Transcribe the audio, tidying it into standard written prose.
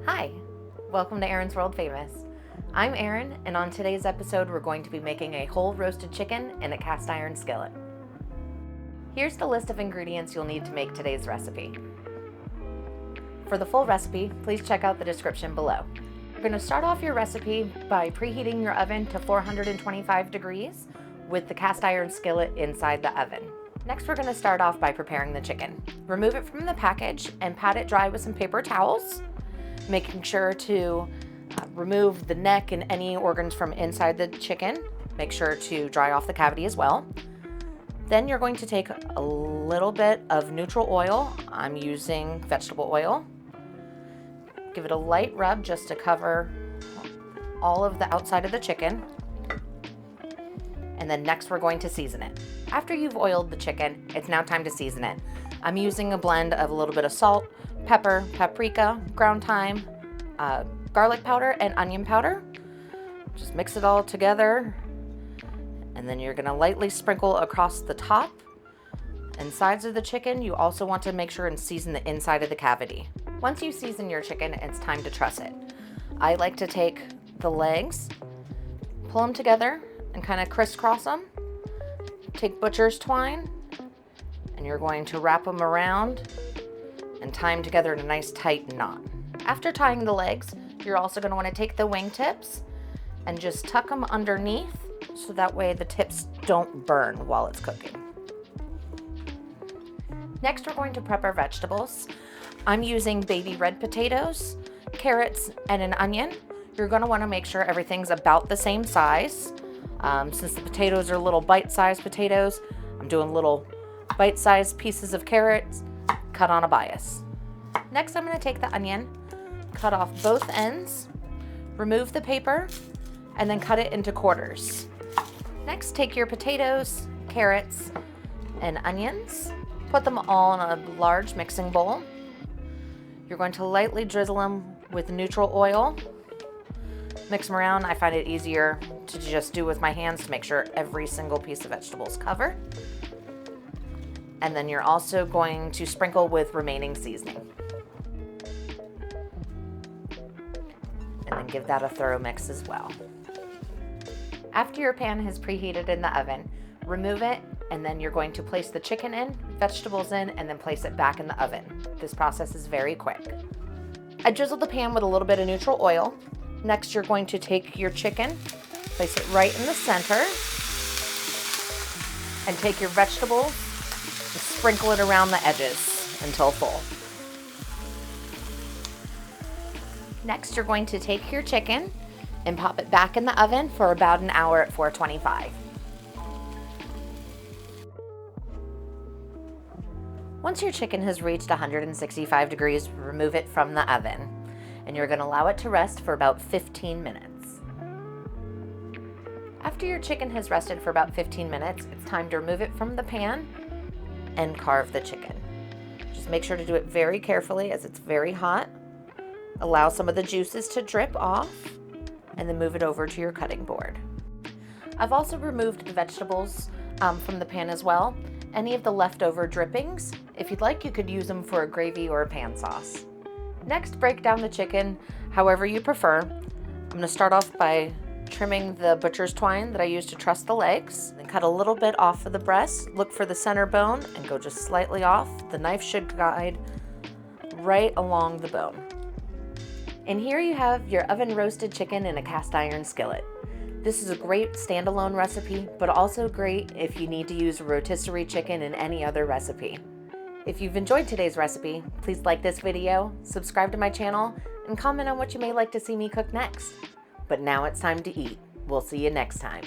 Hi, welcome to Erin's World Famous. I'm Erin, and on today's episode we're going to be making a whole roasted chicken in a cast iron skillet. Here's the list of ingredients you'll need to make today's recipe. For the full recipe, please check out the description below. You're going to start off your recipe by preheating your oven to 425 degrees with the cast iron skillet inside the oven. Next, we're going to start off by preparing the chicken. Remove it from the package and pat it dry with some paper towels, making sure to remove the neck and any organs from inside the chicken. Make sure to dry off the cavity as well. Then you're going to take a little bit of neutral oil. I'm using vegetable oil. Give it a light rub just to cover all of the outside of the chicken. And then next we're going to season it. After you've oiled the chicken, it's now time to season it. I'm using a blend of a little bit of salt, pepper, paprika, ground thyme, garlic powder, and onion powder. Just mix it all together, and then you're gonna lightly sprinkle across the top and sides of the chicken. You also want to make sure and season the inside of the cavity. Once you season your chicken, it's time to truss it. I like to take the legs, pull them together, and kind of crisscross them. Take butcher's twine, and you're going to wrap them around and tie them together in a nice tight knot. After tying the legs, you're also going to want to take the wing tips and just tuck them underneath so that way the tips don't burn while it's cooking. Next, we're going to prep our vegetables. I'm using baby red potatoes, carrots, and an onion. You're going to want to make sure everything's about the same size. Since the potatoes are little bite-sized potatoes, I'm doing little bite-sized pieces of carrots cut on a bias. Next, I'm going to take the onion, cut off both ends, remove the paper, and then cut it into quarters. Next, take your potatoes, carrots, and onions, put them all in a large mixing bowl. You're going to lightly drizzle them with neutral oil. Mix them around. I find it easier to just do with my hands to make sure every single piece of vegetable is covered. And then you're also going to sprinkle with remaining seasoning. And then give that a thorough mix as well. After your pan has preheated in the oven, remove it, and then you're going to place the chicken in, vegetables in, and then place it back in the oven. This process is very quick. I drizzled the pan with a little bit of neutral oil. Next, you're going to take your chicken, place it right in the center, and take your vegetables and sprinkle it around the edges until full. Next, you're going to take your chicken and pop it back in the oven for about an hour at 425. Once your chicken has reached 165 degrees, remove it from the oven, and you're going to allow it to rest for about 15 minutes. After your chicken has rested for about 15 minutes, it's time to remove it from the pan and carve the chicken. Just make sure to do it very carefully as it's very hot. Allow some of the juices to drip off, and then move it over to your cutting board. I've also removed the vegetables from the pan as well. Any of the leftover drippings, if you'd like, you could use them for a gravy or a pan sauce. Next, break down the chicken however you prefer. I'm going to start off by trimming the butcher's twine that I used to truss the legs, then cut a little bit off of the breast. Look for the center bone and go just slightly off. The knife should guide right along the bone. And here you have your oven roasted chicken in a cast iron skillet. This is a great standalone recipe, but also great if you need to use a rotisserie chicken in any other recipe. If you've enjoyed today's recipe, please like this video, subscribe to my channel, and comment on what you may like to see me cook next. But now it's time to eat. We'll see you next time.